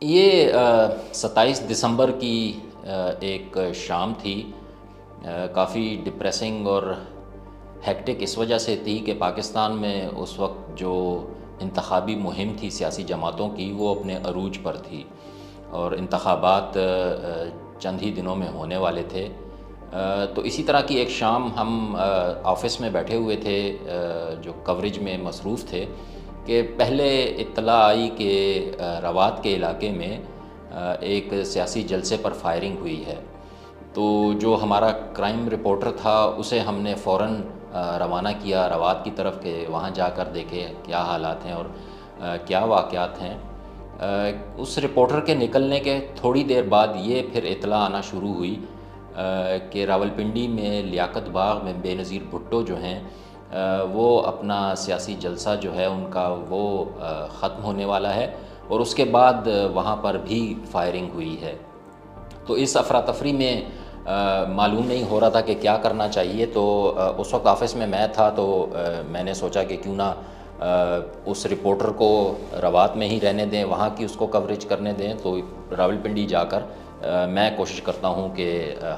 یہ 27 دسمبر کی ایک شام تھی، کافی ڈپریسنگ اور ہیکٹک اس وجہ سے تھی کہ پاکستان میں اس وقت جو انتخابی مہم تھی سیاسی جماعتوں کی وہ اپنے عروج پر تھی، اور انتخابات چند ہی دنوں میں ہونے والے تھے۔ تو اسی طرح کی ایک شام ہم آفس میں بیٹھے ہوئے تھے، جو کوریج میں مصروف تھے، کہ پہلے اطلاع آئی کہ روات کے علاقے میں ایک سیاسی جلسے پر فائرنگ ہوئی ہے۔ تو جو ہمارا کرائم رپورٹر تھا اسے ہم نے فوراً روانہ کیا روات کی طرف کہ وہاں جا کر دیکھے کیا حالات ہیں اور کیا واقعات ہیں۔ اس رپورٹر کے نکلنے کے تھوڑی دیر بعد یہ پھر اطلاع آنا شروع ہوئی کہ راولپنڈی میں لیاقت باغ میں بے نظیر بھٹو جو ہیں وہ اپنا سیاسی جلسہ جو ہے ان کا وہ ختم ہونے والا ہے، اور اس کے بعد وہاں پر بھی فائرنگ ہوئی ہے۔ تو اس افراتفری میں معلوم نہیں ہو رہا تھا کہ کیا کرنا چاہیے۔ تو اس وقت آفس میں تھا، تو میں نے سوچا کہ کیوں نہ اس رپورٹر کو روات میں ہی رہنے دیں، وہاں کی اس کو کوریج کرنے دیں۔ تو راولپنڈی جا کر میں کوشش کرتا ہوں کہ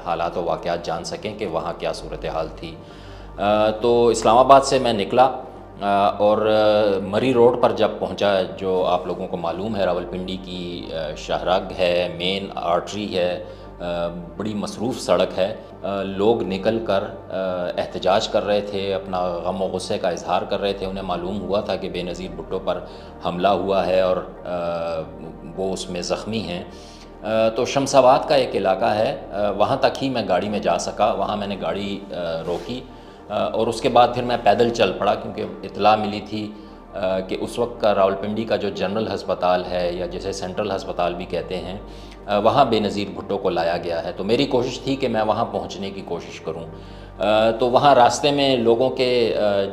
حالات و واقعات جان سکیں کہ وہاں کیا صورتحال تھی۔ تو اسلام آباد سے میں نکلا اور مری روڈ پر جب پہنچا، جو آپ لوگوں کو معلوم ہے راولپنڈی کی شاہراہ ہے، مین آرٹری ہے، بڑی مصروف سڑک ہے، لوگ نکل کر احتجاج کر رہے تھے، اپنا غم و غصے کا اظہار کر رہے تھے۔ انہیں معلوم ہوا تھا کہ بے نظیر بھٹو پر حملہ ہوا ہے اور وہ اس میں زخمی ہیں۔ تو شمس آباد کا ایک علاقہ ہے، وہاں تک ہی میں گاڑی میں جا سکا، وہاں میں نے گاڑی روکی اور اس کے بعد پھر میں پیدل چل پڑا، کیونکہ اطلاع ملی تھی کہ اس وقت کا راولپنڈی کا جو جنرل ہسپتال ہے یا جسے سینٹرل ہسپتال بھی کہتے ہیں، وہاں بے نظیر بھٹو کو لایا گیا ہے۔ تو میری کوشش تھی کہ میں وہاں پہنچنے کی کوشش کروں۔ تو وہاں راستے میں لوگوں کے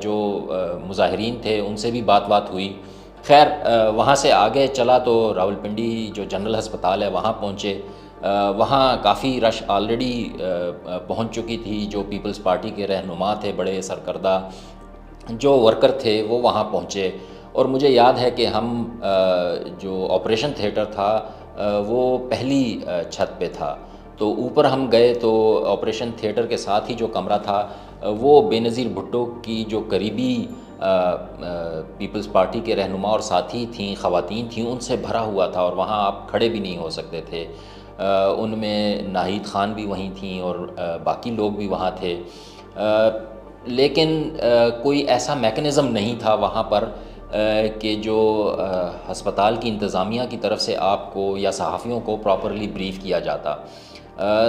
جو مظاہرین تھے ان سے بھی بات ہوئی۔ خیر وہاں سے آگے چلا تو راولپنڈی جو جنرل ہسپتال ہے وہاں پہنچے۔ وہاں کافی رش آلریڈی پہنچ چکی تھی، جو پیپلز پارٹی کے رہنما تھے، بڑے سرکردہ جو ورکر تھے وہ وہاں پہنچے۔ اور مجھے یاد ہے کہ ہم جو آپریشن تھیٹر تھا وہ پہلی چھت پہ تھا، تو اوپر ہم گئے تو آپریشن تھیٹر کے ساتھ ہی جو کمرہ تھا وہ بے نظیر بھٹو کی جو قریبی پیپلز پارٹی کے رہنما اور ساتھی تھیں، خواتین تھیں، ان سے بھرا ہوا تھا، اور وہاں آپ کھڑے بھی نہیں ہو سکتے تھے۔ ان میں ناہید خان بھی وہیں تھیں اور باقی لوگ بھی وہاں تھے، لیکن کوئی ایسا میکنزم نہیں تھا وہاں پر کہ جو ہسپتال کی انتظامیہ کی طرف سے آپ کو یا صحافیوں کو پراپرلی بریف کیا جاتا۔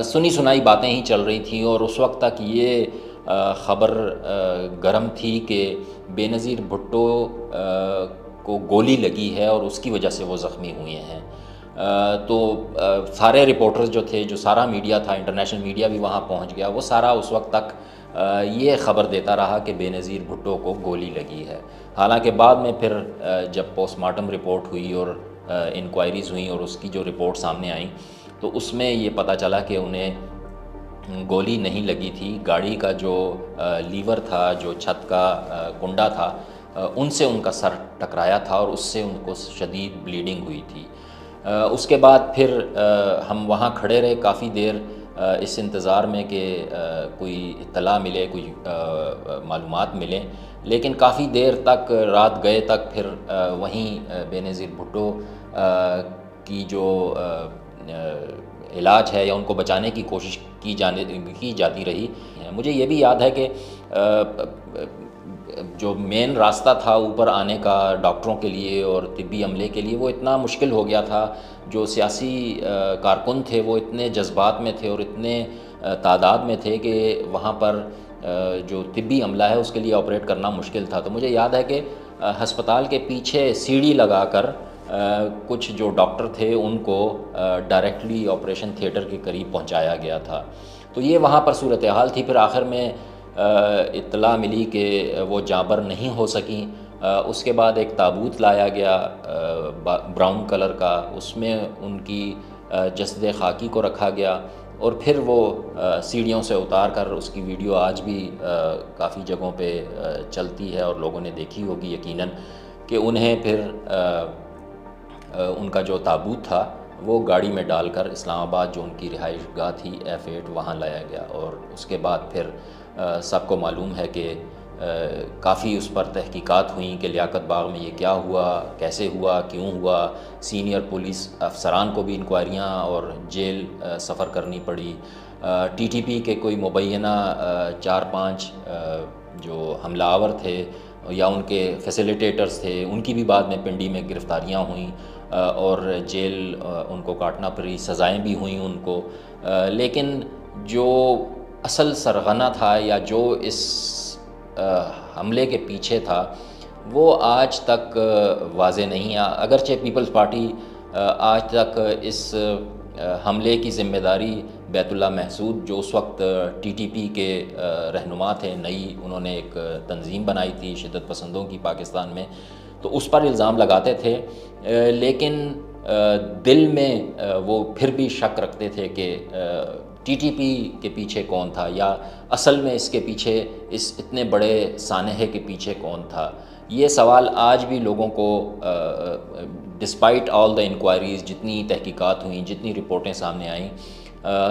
سنی سنائی باتیں ہی چل رہی تھیں، اور اس وقت تک یہ خبر گرم تھی کہ بے نظیر بھٹو کو گولی لگی ہے اور اس کی وجہ سے وہ زخمی ہوئے ہیں۔ تو سارے رپورٹرز جو تھے، جو سارا میڈیا تھا، انٹرنیشنل میڈیا بھی وہاں پہنچ گیا، وہ سارا اس وقت تک یہ خبر دیتا رہا کہ بے نظیر بھٹو کو گولی لگی ہے۔ حالانکہ بعد میں پھر جب پوسٹ مارٹم رپورٹ ہوئی اور انکوائریز ہوئیں اور اس کی جو رپورٹ سامنے آئیں، تو اس میں یہ پتہ چلا کہ انہیں گولی نہیں لگی تھی۔ گاڑی کا جو لیور تھا، جو چھت کا کنڈا تھا، ان سے ان کا سر ٹکرایا تھا اور اس سے ان کو شدید بلیڈنگ ہوئی تھی۔ اس کے بعد پھر ہم وہاں کھڑے رہے کافی دیر اس انتظار میں کہ کوئی اطلاع ملے، کوئی معلومات ملیں، لیکن کافی دیر تک، رات گئے تک پھر وہیں بے نظیر بھٹو کی جو علاج ہے یا ان کو بچانے کی کوشش کی جاتی رہی۔ مجھے یہ بھی یاد ہے کہ جو مین راستہ تھا اوپر آنے کا ڈاکٹروں کے لیے اور طبی عملے کے لیے، وہ اتنا مشکل ہو گیا تھا، جو سیاسی کارکن تھے وہ اتنے جذبات میں تھے اور اتنے تعداد میں تھے کہ وہاں پر جو طبی عملہ ہے اس کے لیے آپریٹ کرنا مشکل تھا۔ تو مجھے یاد ہے کہ ہسپتال کے پیچھے سیڑھی لگا کر کچھ جو ڈاکٹر تھے ان کو ڈائریکٹلی آپریشن تھیٹر کے قریب پہنچایا گیا تھا۔ تو یہ وہاں پر صورتحال تھی۔ پھر آخر میں اطلاع ملی کہ وہ جاں بر نہیں ہو سکیں۔ اس کے بعد ایک تابوت لایا گیا براؤن کلر کا، اس میں ان کی جسد خاکی کو رکھا گیا، اور پھر وہ سیڑھیوں سے اتار کر، اس کی ویڈیو آج بھی کافی جگہوں پہ چلتی ہے اور لوگوں نے دیکھی ہوگی یقیناً، کہ انہیں پھر ان کا جو تابوت تھا وہ گاڑی میں ڈال کر اسلام آباد جو ان کی رہائش گاہ تھی F8 وہاں لایا گیا، اور اس کے بعد پھر سب کو معلوم ہے کہ کافی اس پر تحقیقات ہوئیں کہ لیاقت باغ میں یہ کیا ہوا، کیسے ہوا، کیوں ہوا۔ سینئر پولیس افسران کو بھی انکوائریاں اور جیل سفر کرنی پڑی۔ TTP کے کوئی مبینہ 4-5 جو حملہ آور تھے یا ان کے فیسیلیٹیٹرز تھے، ان کی بھی بعد میں پنڈی میں گرفتاریاں ہوئیں اور جیل ان کو کاٹنا پڑی، سزائیں بھی ہوئیں ان کو۔ لیکن جو اصل سرغنہ تھا یا جو اس حملے کے پیچھے تھا وہ آج تک واضح نہیں ہے، اگرچہ پیپلز پارٹی آج تک اس حملے کی ذمہ داری بیت اللہ محسود جو اس وقت TTP کے رہنما تھے، نئی انہوں نے ایک تنظیم بنائی تھی شدت پسندوں کی پاکستان میں، تو اس پر الزام لگاتے تھے، لیکن دل میں وہ پھر بھی شک رکھتے تھے کہ TTP کے پیچھے کون تھا، یا اصل میں اس کے پیچھے اس اتنے بڑے سانحے کے پیچھے کون تھا۔ یہ سوال آج بھی لوگوں کو ڈسپائٹ آل دا انکوائریز، جتنی تحقیقات ہوئیں، جتنی رپورٹیں سامنے آئیں،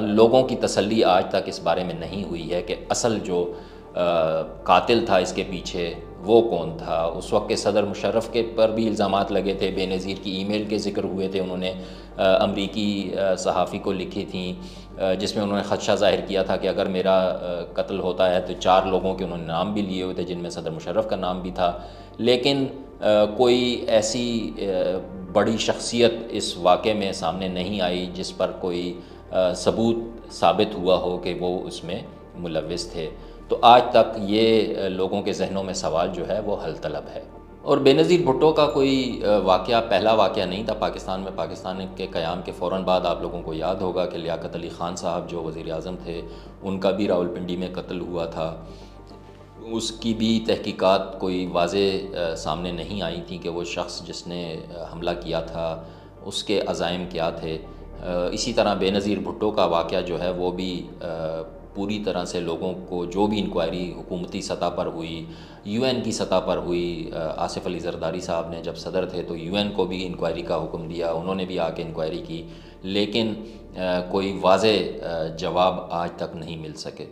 لوگوں کی تسلی آج تک اس بارے میں نہیں ہوئی ہے کہ اصل جو قاتل تھا اس کے پیچھے وہ کون تھا۔ اس وقت کے صدر مشرف کے پر بھی الزامات لگے تھے، بے نظیر کی ای میل کے ذکر ہوئے تھے، انہوں نے امریکی صحافی کو لکھی تھیں جس میں انہوں نے خدشہ ظاہر کیا تھا کہ اگر میرا قتل ہوتا ہے تو 4 لوگوں کے انہوں نے نام بھی لیے ہوئے تھے جن میں صدر مشرف کا نام بھی تھا، لیکن کوئی ایسی بڑی شخصیت اس واقعے میں سامنے نہیں آئی جس پر کوئی ثبوت ثابت ہوا ہو کہ وہ اس میں ملوث تھے۔ تو آج تک یہ لوگوں کے ذہنوں میں سوال جو ہے وہ حل طلب ہے۔ اور بے نظیر بھٹو کا کوئی واقعہ پہلا واقعہ نہیں تھا پاکستان میں۔ پاکستان کے قیام کے فوراً بعد آپ لوگوں کو یاد ہوگا کہ لیاقت علی خان صاحب جو وزیر اعظم تھے، ان کا بھی راولپنڈی میں قتل ہوا تھا۔ اس کی بھی تحقیقات کوئی واضح سامنے نہیں آئی تھی کہ وہ شخص جس نے حملہ کیا تھا اس کے عزائم کیا تھے۔ اسی طرح بے نظیر بھٹو کا واقعہ جو ہے وہ بھی پوری طرح سے لوگوں کو، جو بھی انکوائری حکومتی سطح پر ہوئی، UN کی سطح پر ہوئی، آصف علی زرداری صاحب نے جب صدر تھے تو UN کو بھی انکوائری کا حکم دیا، انہوں نے بھی آ کے انکوائری کی، لیکن کوئی واضح جواب آج تک نہیں مل سکے۔